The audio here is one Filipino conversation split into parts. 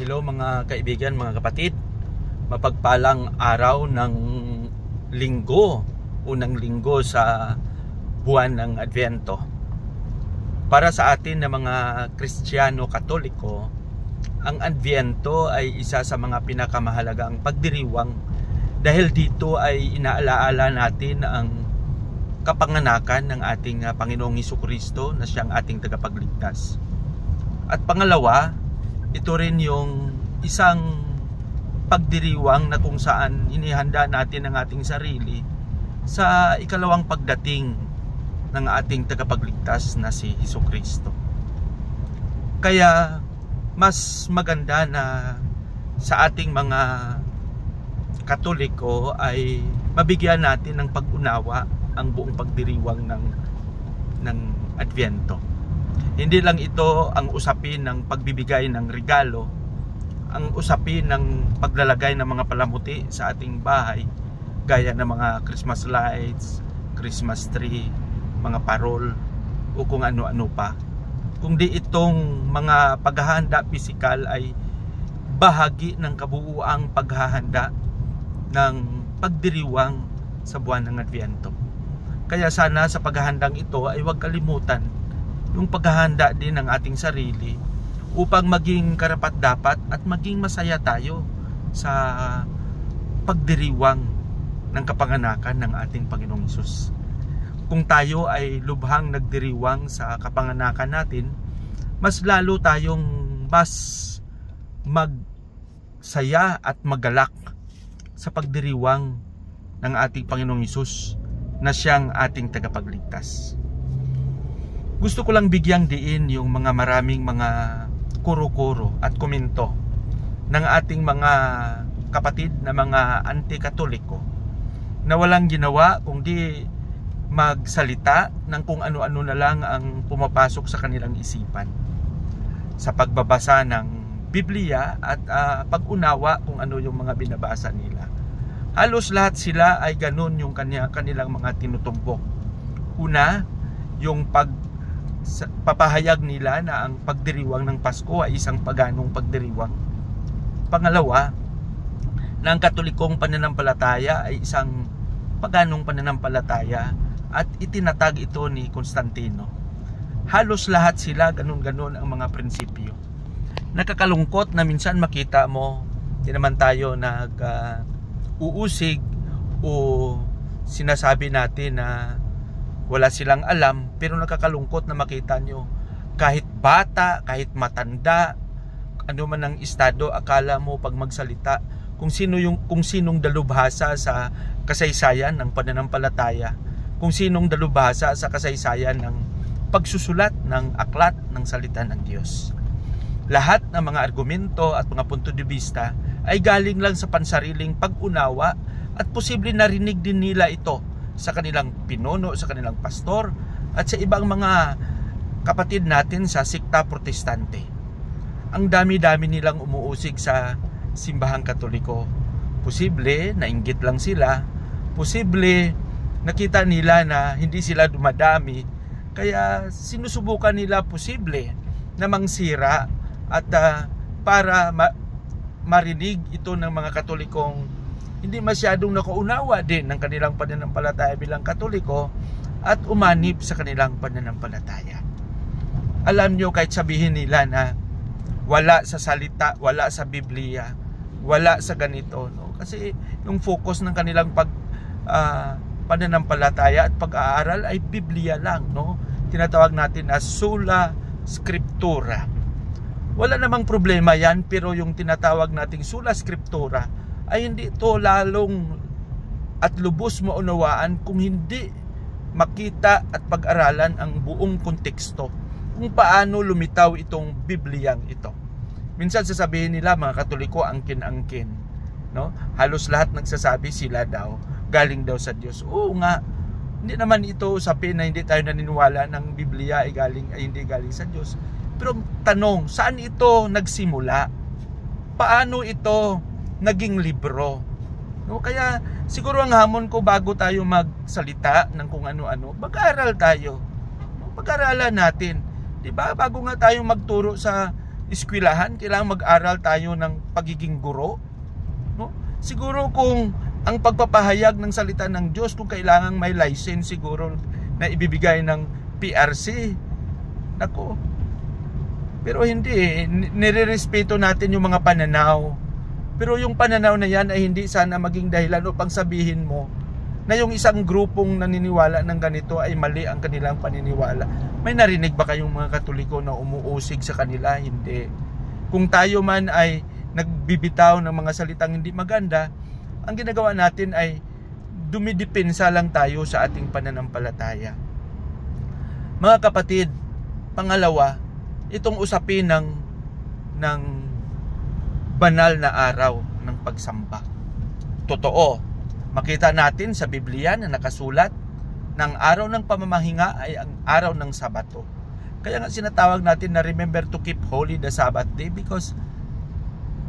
Hello mga kaibigan, mga kapatid. Mapagpalang araw ng linggo, unang linggo sa buwan ng Advento. Para sa atin na mga Kristiyano Katoliko, ang Advento ay isa sa mga pinakamahalagang pagdiriwang dahil dito ay inaalaala natin ang kapanganakan ng ating Panginoong Hesukristo na siyang ating tagapagligtas. At pangalawa, ito rin yung isang pagdiriwang na kung saan inihanda natin ang ating sarili sa ikalawang pagdating ng ating tagapagligtas na si Hesukristo. Kaya mas maganda na sa ating mga Katoliko ay mabigyan natin ng pag-unawa ang buong pagdiriwang ng Advento. Hindi lang ito ang usapin ng pagbibigay ng regalo, ang usapin ng paglalagay ng mga palamuti sa ating bahay, gaya ng mga Christmas lights, Christmas tree, mga parol, o kung ano-ano pa. Kundi itong mga paghahanda pisikal ay bahagi ng kabuuang paghahanda ng pagdiriwang sa buwan ng Advento. Kaya sana sa paghahandang ito ay huwag kalimutan yung paghahanda din ng ating sarili upang maging karapat-dapat at maging masaya tayo sa pagdiriwang ng kapanganakan ng ating Panginoong Hesus. Kung tayo ay lubhang nagdiriwang sa kapanganakan natin, mas lalo tayong mas magsaya at magalak sa pagdiriwang ng ating Panginoong Hesus na siyang ating tagapagligtas. Gusto ko lang bigyang diin yung mga maraming mga kuro-kuro at komento ng ating mga kapatid na mga anti-katoliko na walang ginawa kundi magsalita ng kung ano-ano na lang ang pumapasok sa kanilang isipan sa pagbabasa ng Biblia at pag-unawa kung ano yung mga binabasa nila. Halos lahat sila ay ganun yung kanilang mga tinutumbok. Una, yung papahayag nila na ang pagdiriwang ng Pasko ay isang paganong pagdiriwang. Pangalawa, na ang Katolikong pananampalataya ay isang paganong pananampalataya at itinatag ito ni Constantino. Halos lahat sila ganun-ganun ang mga prinsipyo. Nakakalungkot na minsan makita mo, di naman tayo uusig o sinasabi natin na wala silang alam, pero nakakalungkot na makita nyo kahit bata, kahit matanda, ano man ang estado, akala mo pag magsalita kung sinong dalubhasa sa kasaysayan ng pananampalataya, kung sinong dalubhasa sa kasaysayan ng pagsusulat ng aklat ng salita ng Diyos. Lahat ng mga argumento at mga punto de vista ay galing lang sa pansariling pag-unawa at posible narinig din nila ito sa kanilang pinuno, sa kanilang pastor at sa ibang mga kapatid natin sa sikta protestante. Ang dami-dami nilang umuusig sa simbahang Katoliko. Posible nainggit lang sila, posible nakita nila na hindi sila dumadami, kaya sinusubukan nila posible na mangsira at para marinig ito ng mga Katolikong hindi masyadong nakaunawa din ng kanilang pananampalataya bilang Katoliko at umanib sa kanilang pananampalataya. Alam nyo, kahit sabihin nila na wala sa salita, wala sa Biblia, wala sa ganito, no? Kasi yung focus ng kanilang pananampalataya at pag-aaral ay Biblia lang, no? Tinatawag natin na sola scriptura. Wala namang problema yan, pero yung tinatawag nating sola scriptura ay hindi ito lalong at lubos maunawaan kung hindi makita at pag-aralan ang buong konteksto kung paano lumitaw itong Bibliyang ito. Minsan sasabihin nila mga Katoliko angkin-angkin, no? Halos lahat nagsasabi sila daw galing daw sa Diyos. Oo nga, hindi naman ito usapin na hindi tayo naniniwala ng Biblia ay hindi galing sa Diyos. Pero tanong, saan ito nagsimula? Paano ito naging libro? No, kaya siguro ang hamon ko bago tayo magsalita ng kung ano-ano, mag-aaral tayo. No, pag-aralan natin. 'Di ba? Bago nga tayo magturo sa eskwelahan, kailangan mag-aral tayo ng pagiging guro, no? Siguro kung ang pagpapahayag ng salita ng Diyos, kung kailangan may license siguro na ibibigay ng PRC, nako. Pero hindi, nirerespeto natin yung mga pananaw. Pero yung pananaw na yan ay hindi sana maging dahilan upang sabihin mo na yung isang grupong naniniwala ng ganito ay mali ang kanilang paniniwala. May narinig ba kayong mga Katoliko na umuusig sa kanila? Hindi. Kung tayo man ay nagbibitaw ng mga salitang hindi maganda, ang ginagawa natin ay dumidepensa lang tayo sa ating pananampalataya. Mga kapatid, pangalawa, itong usapin ng banal na araw ng pagsamba. Totoo, makita natin sa Biblia na nakasulat na ang araw ng pamamahinga ay ang araw ng Sabato. Kaya nga sinatawag natin na remember to keep holy the Sabbath day, because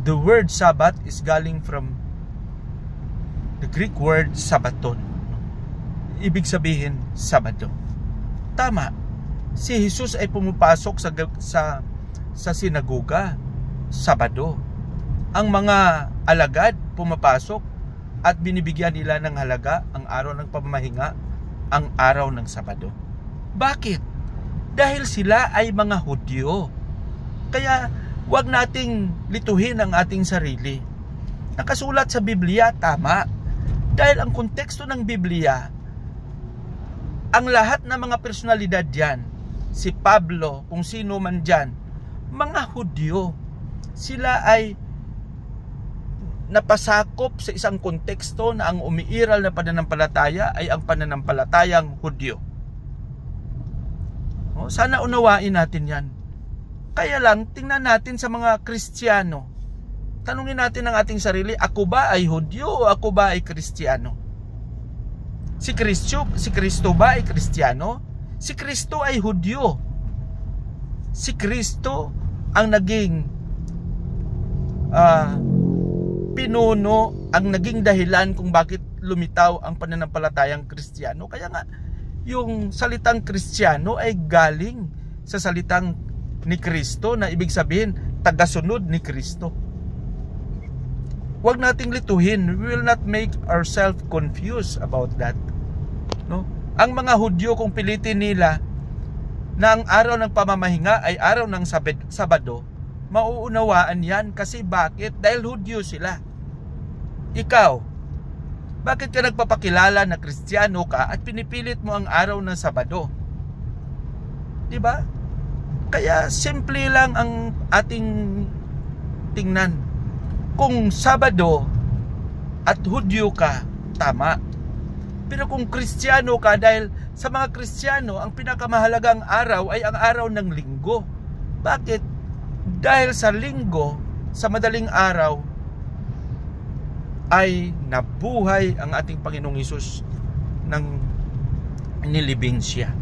the word Sabbath is galing from the Greek word Sabaton. Ibig sabihin, Sabado. Tama. Si Jesus ay pumapasok sa sinagoga Sabado. Ang mga alagad pumapasok at binibigyan nila ng halaga ang araw ng pamamahinga, ang araw ng Sabado. Bakit? Dahil sila ay mga Hudyo. Kaya huwag nating lituhin ang ating sarili. Nakasulat sa Biblia, tama. Dahil ang konteksto ng Biblia, ang lahat ng mga personalidad dyan, si Pablo, kung sino man dyan, mga Hudyo. Sila ay napasakop sa isang konteksto na ang umiiral na pananampalataya ay ang pananampalatayang Hudyo. Sana unawain natin yan. Kaya lang, tingnan natin sa mga Kristiyano. Tanungin natin ang ating sarili, ako ba ay Hudyo o ako ba ay Kristiyano? Si Kristo ba ay Kristiyano? Si Kristo ay Hudyo. Si Kristo ang naging pinuno, ang naging dahilan kung bakit lumitaw ang pananampalatayang Kristiyano. Kaya nga, yung salitang Kristiyano ay galing sa salitang ni Kristo, na ibig sabihin, tagasunod ni Kristo. Huwag nating lituhin. We will not make ourselves confused about that. No? Ang mga Hudyo, kung pilitin nila na ang araw ng pamamahinga ay araw ng Sabado, mauunawaan yan. Kasi bakit? Dahil Hudyo sila. Ikaw, bakit ka nagpapakilala na Kristiyano ka at pinipilit mo ang araw ng Sabado? Diba? Kaya simple lang ang ating tingnan. Kung Sabado at Hudyo ka, tama. Pero kung Kristiyano ka, dahil sa mga Kristiyano, ang pinakamahalagang araw ay ang araw ng Linggo. Bakit? Dahil sa Linggo, sa madaling araw, ay nabuhay ang ating Panginoong Hesus ng nilibing siya.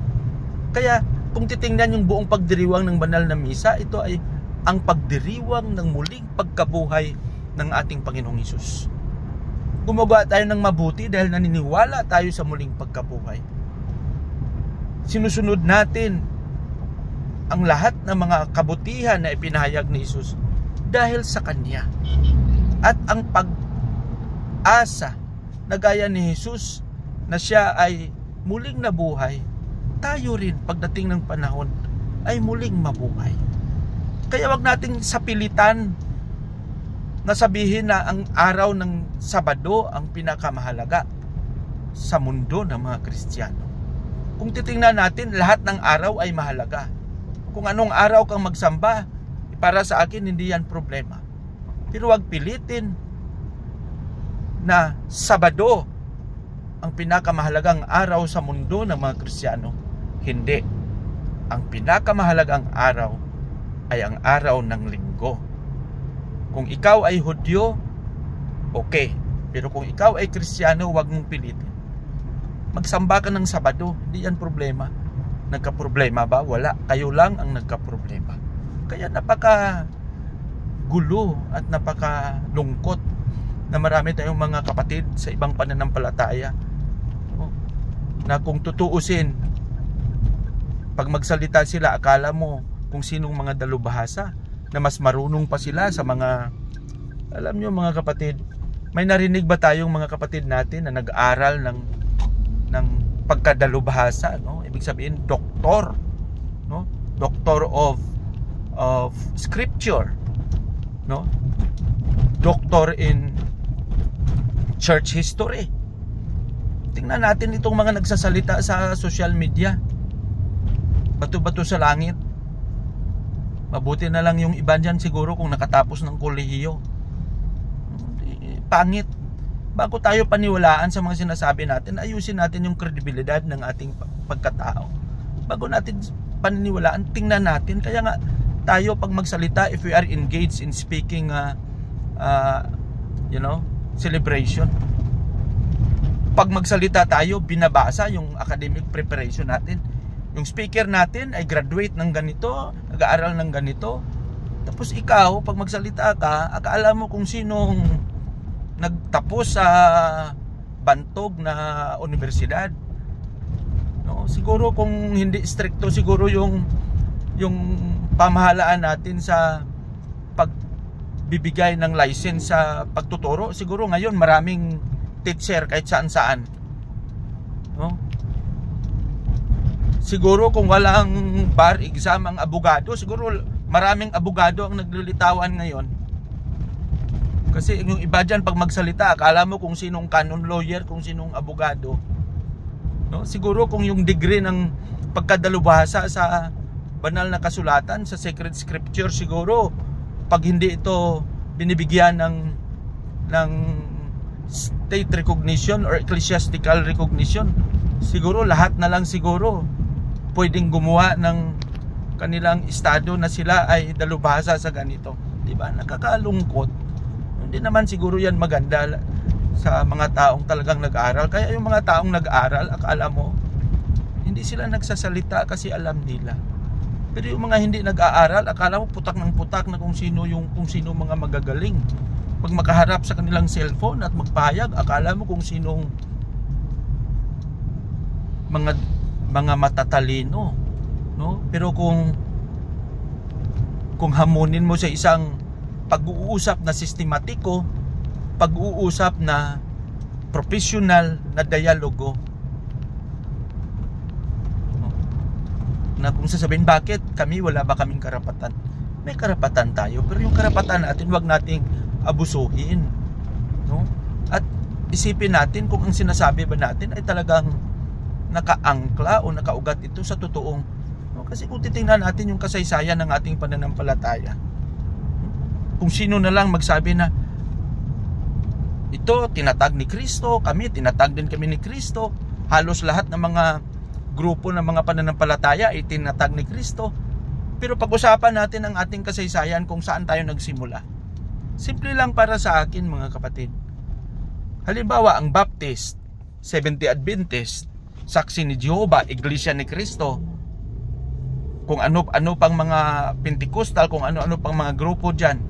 Kaya kung titingnan yung buong pagdiriwang ng banal na misa, ito ay ang pagdiriwang ng muling pagkabuhay ng ating Panginoong Hesus. Gumagawa tayo ng mabuti dahil naniniwala tayo sa muling pagkabuhay. Sinusunod natin ang lahat ng mga kabutihan na ipinahayag ni Hesus dahil sa Kanya. At ang pag-asa na gaya ni Hesus na siya ay muling nabuhay, tayo rin pagdating ng panahon ay muling mabuhay. Kaya wag nating sapilitan na sabihin na ang araw ng Sabado ang pinakamahalaga sa mundo ng mga Kristiyano. Kung titingnan natin, lahat ng araw ay mahalaga. Kung anong araw kang magsamba, para sa akin hindi yan problema. Pero wag pilitin na Sabado ang pinakamahalagang araw sa mundo ng mga Kristiyano. Hindi. Ang pinakamahalagang araw ay ang araw ng Linggo. Kung ikaw ay Hudyo, okay. Pero kung ikaw ay Kristiyano, huwag mong pilitin. Magsamba ka ng Sabado, hindi yan problema. Nagka-problema ba? Wala. Kayo lang ang nagka-problema. Kaya napaka-gulo at napaka-lungkot na marami tayong mga kapatid sa ibang pananampalataya na kung tutuusin, pag magsalita sila, akala mo kung sinong mga dalubhasa. na mas marunong pa sila sa mga, alam nyo mga kapatid, may narinig ba tayong mga kapatid natin na nag-aral ng pagkadalubhasa, no? Ibig sabihin doktor, no? Doctor of scripture, no? Doctor in church history. Tingnan natin itong mga nagsasalita sa social media. Bato-bato sa langit. Mabuti na lang yung iba dyan siguro kung nakatapos ng kolehiyo. Pangit. Bago tayo paniwalaan sa mga sinasabi natin, ayusin natin yung kredibilidad ng ating pagkatao. Bago natin paniniwalaan, tingnan natin. Kaya nga tayo pag magsalita, if we are engaged in speaking celebration, pag magsalita tayo, binabasa yung academic preparation natin. Yung speaker natin ay graduate ng ganito, nag-aaral ng ganito. Tapos ikaw, pag magsalita ka, akala mo kung sinong nagtapos sa bantog na universidad. No? Siguro kung hindi stricto, siguro yung pamahalaan natin sa pagbibigay ng license sa pagtuturo, siguro ngayon maraming teacher kahit saan-saan. No? Siguro kung walang bar exam ang abogado, siguro maraming abogado ang naglilitawan ngayon. Kasi yung iba dyan pag magsalita, akala mo kung sinong canon lawyer, kung sinong abogado. No? Siguro kung yung degree ng pagkadalubhasa sa banal na kasulatan, sa sacred scripture, siguro pag hindi ito binibigyan ng state recognition or ecclesiastical recognition, siguro lahat na lang siguro pwedeng gumawa ng kanilang estado na sila ay dalubhasa sa ganito. Diba? Nakakalungkot. Hindi naman siguro yan maganda sa mga taong talagang nag-aral. Kaya yung mga taong nag-aral, akala mo hindi sila nagsasalita kasi alam nila. Pero yung mga hindi nag-aaral, akala mo putak ng putak na kung sino mga magagaling. Pag makaharap sa kanilang cellphone at magpahayag, akala mo kung sinong mga matatalino, no? Pero kung hamunin mo sa isang pag-uusap na sistematiko, pag-uusap na professional na dialogo, no? Na kung sasabihin bakit wala ba kaming karapatan? May karapatan tayo, pero yung karapatan natin wag nating abusuhin, no? At isipin natin kung ang sinasabi ba natin ay talagang nakaangkla o nakaugat ito sa totoong, no? Kasi kung titingnan natin yung kasaysayan ng ating pananampalataya, kung sino na lang magsabi na ito tinatag ni Kristo, tinatag din kami ni Kristo, halos lahat ng mga grupo ng mga pananampalataya ay tinatag ni Kristo. Pero pag-usapan natin ang ating kasaysayan kung saan tayo nagsimula. Simple lang para sa akin mga kapatid. Halimbawa ang Baptist, Seventh-day Adventist, Saksi ni Jehovah, Iglesia ni Cristo, kung ano pang mga Pentecostal, kung ano pang mga grupo dyan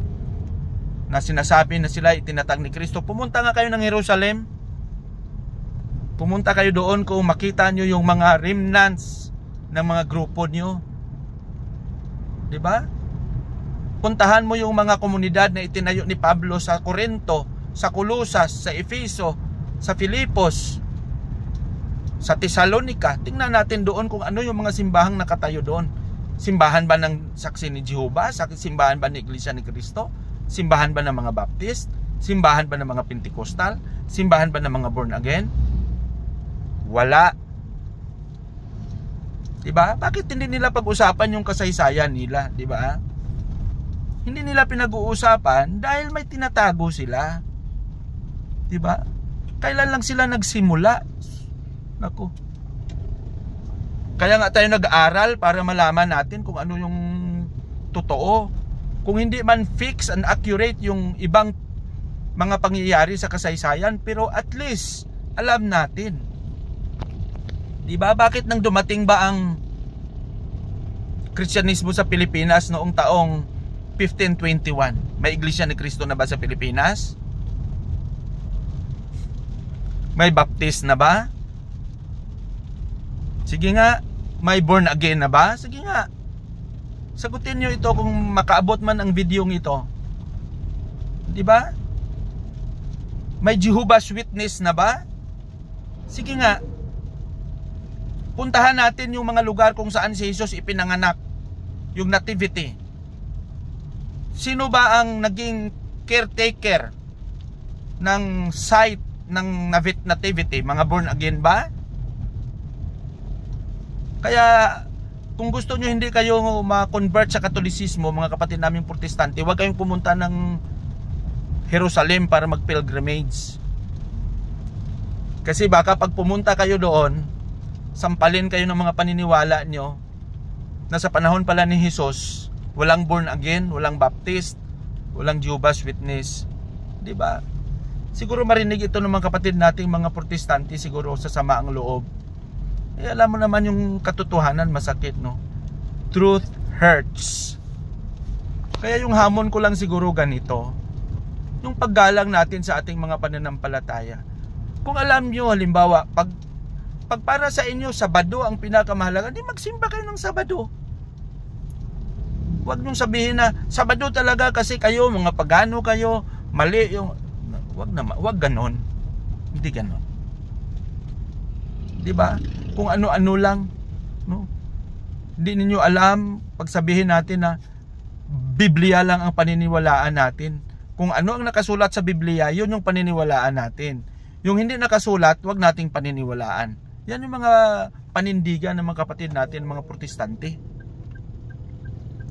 na sinasabi na sila itinatag ni Cristo. Pumunta nga kayo ng Jerusalem. Pumunta kayo doon kung makita nyo yung mga remnants ng mga grupo nyo. Diba? Puntahan mo yung mga komunidad na itinayo ni Pablo sa Corinto, sa Colosas, sa Efeso, sa Filipos, sa Thessalonica. Tingnan natin doon kung ano yung mga simbahang nakatayo doon. Simbahan ba ng Saksi ni Jehovah? Simbahan ba ng Iglesia ni Cristo? Simbahan ba ng mga Baptist? Simbahan ba ng mga Pentecostal? Simbahan ba ng mga born again? Wala. Diba? Bakit hindi nila pag-usapan yung kasaysayan nila? Diba? Hindi nila pinag-uusapan dahil may tinatago sila. Diba? Kailan lang sila nagsimula? Naku. Kaya nga tayo nag-aaral para malaman natin kung ano yung totoo. Kung hindi man fix and accurate yung ibang mga pangyayari sa kasaysayan, pero at least alam natin. Diba? Bakit nang dumating ba ang Kristyanismo sa Pilipinas noong taong 1521? May Iglesia ni Cristo na ba sa Pilipinas? May Baptist na ba? Sige nga. May born again na ba? Sige nga. Sagutin nyo ito kung makaabot man ang video ito. Di ba? May Jehovah's Witness na ba? Sige nga. Puntahan natin yung mga lugar kung saan si Jesus ipinanganak. Yung nativity. Sino ba ang naging caretaker ng site ng nativity? Mga born again ba? Kaya kung gusto nyo hindi kayo ma-convert sa Katolisismo, mga kapatid naming Protestante, huwag kayong pumunta ng Jerusalem para mag-pilgrimage. Kasi baka pag pumunta kayo doon, sampalin kayo ng mga paniniwala nyo na sa panahon pala ni Jesus, walang born again, walang baptist, walang Jehovah's Witness. Diba? Siguro marinig ito ng mga kapatid nating mga Protestante, siguro sa sama ang loob. Eh, alam mo naman yung katotohanan, masakit, no? Truth hurts. Kaya yung hamon ko lang siguro ganito, yung paggalang natin sa ating mga pananampalataya. Kung alam nyo, halimbawa, pag para sa inyo, Sabado ang pinakamahalaga, di magsimba kayo ng Sabado. Huwag nyong sabihin na, Sabado talaga kasi kayo, mga pagano kayo, mali yung... Huwag ganon. Hindi ganon. Diba? Kung ano-ano lang, no? Hindi ninyo alam pag sabihin natin na Biblia lang ang paniniwalaan natin. Kung ano ang nakasulat sa Biblia, yun yung paniniwalaan natin. Yung hindi nakasulat, wag nating paniniwalaan. Yan yung mga panindigan ng mga kapatid natin, mga Protestante.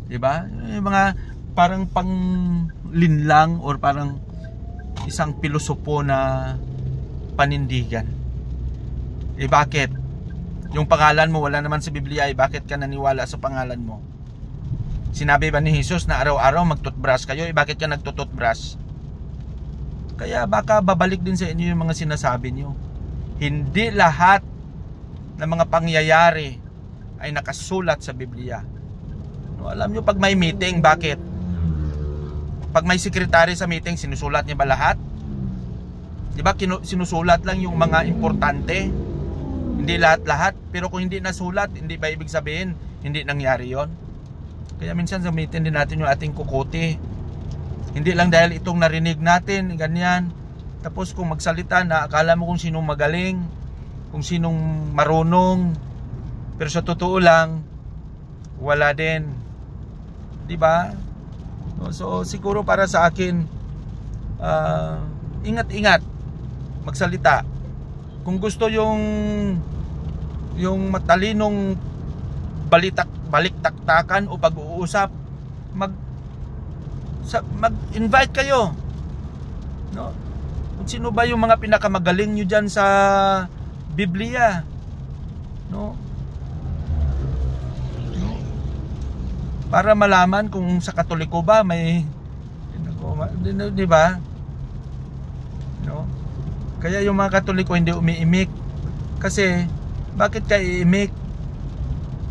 Diba? Yung mga parang panglinlang or parang isang pilosopo na panindigan. Bakit? Yung pangalan mo wala naman sa Biblia, bakit ka naniwala sa pangalan mo? Sinabi ba ni Jesus na araw-araw magtutbrush kayo? Bakit ka nagtututbrush? Kaya baka babalik din sa inyo yung mga sinasabi niyo. Hindi lahat ng mga pangyayari ay nakasulat sa Biblia. No, alam niyo pag may meeting, bakit? Pag may sekretary sa meeting, sinusulat niya ba lahat? Diba sinusulat lang yung mga importante? Hindi lahat-lahat. Pero kung hindi nasulat, hindi ba ibig sabihin hindi nangyari yon? Kaya minsan sa meeting din natin yung ating kukuti. Hindi lang dahil itong narinig natin, ganyan. Tapos kung magsalita na, akala mo kung sinong magaling, kung sinong marunong. Pero sa totoo lang, wala din. Diba? So siguro para sa akin, ingat-ingat magsalita. Kung gusto yung matalinong baliktaktakan o pag-uusap, mag-invite kayo, no? Kung sino ba yung mga pinakamagaling nyo dyan sa Biblia, no? Para malaman kung sa Katoliko ba may, di ba? No? Kaya yung mga Katoliko hindi umiimik. Kasi bakit ka iimik?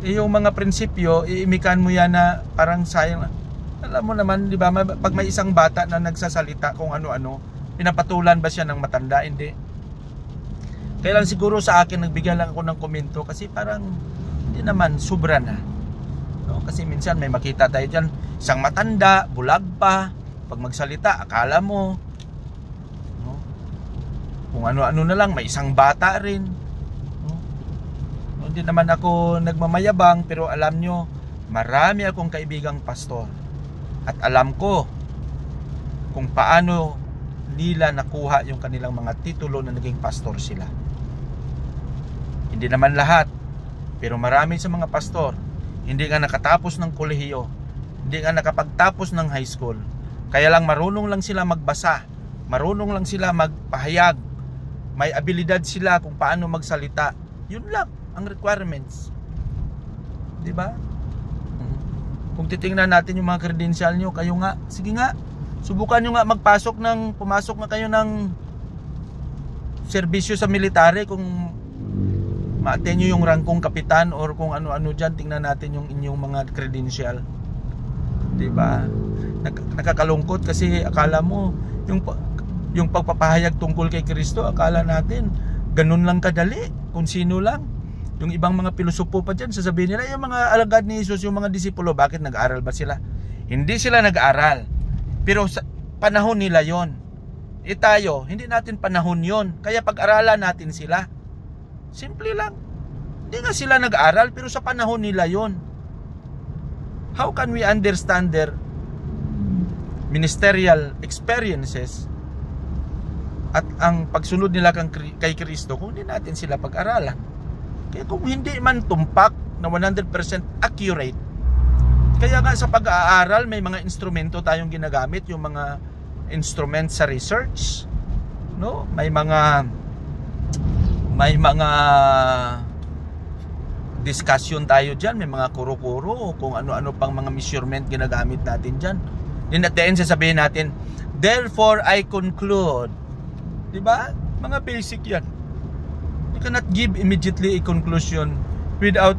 Yung mga prinsipyo, iimikan mo yan na parang sayang. Alam mo naman, di ba, pag may isang bata na nagsasalita kung ano-ano, pinapatulan ba siya ng matanda? Hindi. Kaya lang siguro sa akin, nagbigyan lang ako ng komento kasi parang hindi naman, sobra na. No? Kasi minsan may makita tayo dyan, isang matanda, bulag pa, pag magsalita, akala mo, no? Kung ano-ano na lang, may isang bata rin. No? Hindi naman ako nagmamayabang, pero alam nyo, marami akong kaibigang pastor. At alam ko kung paano nila nakuha yung kanilang mga titulo na naging pastor sila. Hindi naman lahat, pero marami sa mga pastor hindi nga nakatapos ng kolehiyo, hindi nga nakapagtapos ng high school. Kaya lang marunong lang sila magbasa, marunong lang sila magpahayag, may abilidad sila kung paano magsalita. Yun lang ang requirements. Di ba? Kung titingnan natin yung mga credential nyo, kayo nga, sige nga, subukan nyo nga pumasok na kayo ng serbisyo sa military. Kung ma-attain nyo yung rangkong kapitan or kung ano-ano dyan, tingnan natin yung inyong mga credential. Diba? Nakakalungkot kasi akala mo yung pagpapahayag tungkol kay Kristo, akala natin ganun lang kadali, kung sino lang. Yung ibang mga pilosopo pa dyan, sasabihin nila, yung mga alagad ni Jesus, yung mga disipulo, bakit nag-aaral ba sila? Hindi sila nag-aaral. Pero sa panahon nila yon. Tayo, hindi natin panahon yon. Kaya pag-aralan natin sila. Simple lang. Hindi nga sila nag-aaral, pero sa panahon nila yon. How can we understand their ministerial experiences at ang pagsunod nila kay Kristo kung hindi natin sila pag-aralan? Kaya kung hindi man tumpak na 100% accurate, kaya nga sa pag-aaral may mga instrumento tayong ginagamit, yung mga instrument sa research, no? May mga discussion tayo dyan, may mga kuro-kuro, kung ano-ano pang mga measurement ginagamit natin dyan. Then at the end sasabihin natin, therefore I conclude. Diba? Mga basic yan. You cannot give immediately a conclusion without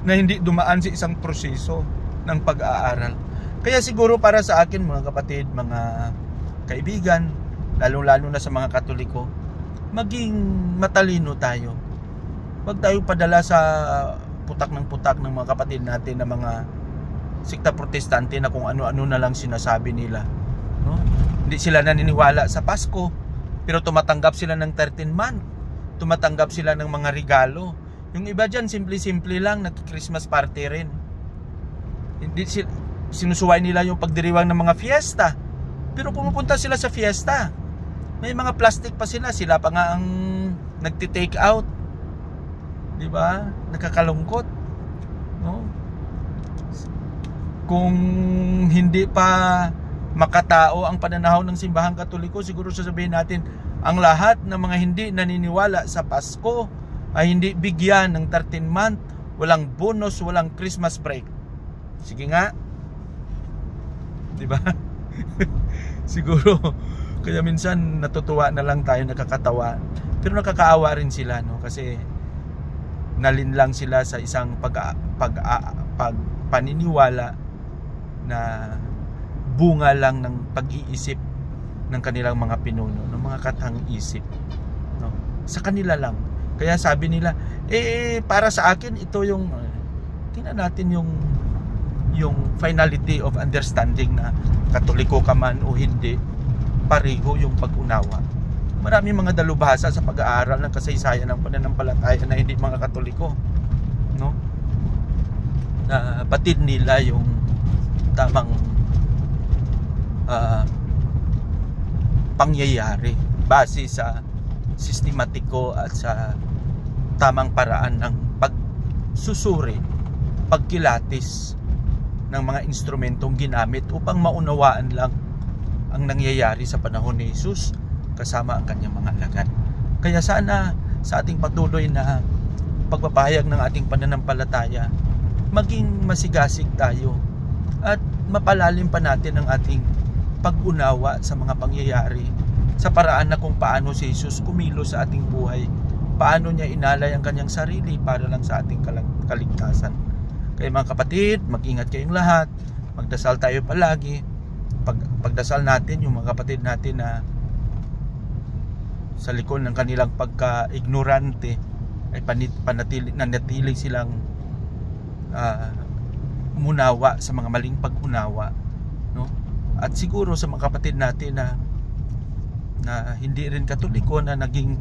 na hindi dumaan sa isang proseso ng pag-aaral. Kaya siguro para sa akin, mga kapatid, mga kaibigan, lalong-lalo na sa mga Katoliko, maging matalino tayo. Huwag tayo padala sa putak ng mga kapatid natin na mga sikta protestante na kung ano-ano na lang sinasabi nila, no? Hindi sila naniniwala sa Pasko, pero tumatanggap sila ng 13 month, tumatanggap sila ng mga regalo. Yung iba dyan, simple-simple lang, nag-Christmas party rin. Hindi sinusuway nila yung pagdiriwang ng mga fiesta, pero pumupunta sila sa fiesta, may mga plastic pa sila pa nga ang nagti-take out. Diba? Nakakalungkot, no? Kung hindi pa makatao ang pananaw ng simbahang Katoliko, siguro sasabihin natin ang lahat ng mga hindi naniniwala sa Pasko ay hindi bigyan ng 13 month, walang bonus, walang Christmas break. Sige nga, diba? Siguro kaya minsan natutuwa na lang tayo, nakakatawa, pero nakakaawa rin sila, no? Kasi nalinlang sila sa isang paniniwala na bunga lang ng pag-iisip ng kanilang mga pinuno, ng mga katang isip, no? Sa kanila lang. Kaya sabi nila, para sa akin ito yung tingnan natin yung finality of understanding na Katoliko ka man o hindi, pareho yung pag-unawa. Maraming mga dalubhasa sa pag-aaral ng kasaysayan ng pananampalataya na hindi mga Katoliko, no? Na batid nila yung tamang pangyayari base sa sistematiko at sa tamang paraan ng pagsusuri, pagkilatis ng mga instrumentong ginamit upang maunawaan lang ang nangyayari sa panahon ni Jesus kasama ang kanyang mga alagad. Kaya sana sa ating patuloy na pagpapahayag ng ating pananampalataya, maging masigasig tayo at mapalalim pa natin ang ating pag-unawa sa mga pangyayari sa paraan na kung paano si Jesus kumilos sa ating buhay, paano niya inalay ang kanyang sarili para lang sa ating kaligtasan. Kaya mga kapatid, mag-ingat kayong lahat, magdasal tayo palagi. Pagdasal natin yung mga kapatid natin na sa likod ng kanilang pagka-ignorante ay nanatili silang munawa sa mga maling pag-unawa, no? At siguro sa mga kapatid natin na hindi rin Katoliko, na naging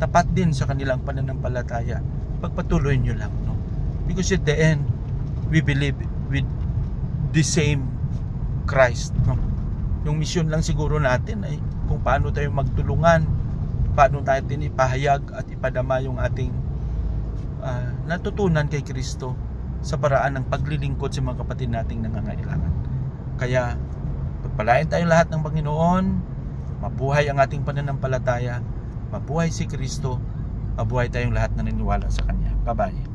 tapat din sa kanilang pananampalataya, pagpatuloy nyo lang, no? Because at the end, we believe with the same Christ, no? Yung mission lang siguro natin ay kung paano tayo magtulungan, paano natin ipahayag at ipadama yung ating natutunan kay Kristo sa paraan ng paglilingkod sa mga kapatid nating nangangailangan. Kaya pagpalain tayong lahat ng Panginoon, mabuhay ang ating pananampalataya, mabuhay si Kristo, mabuhay tayong lahat na naniniwala sa Kanya. Bye-bye.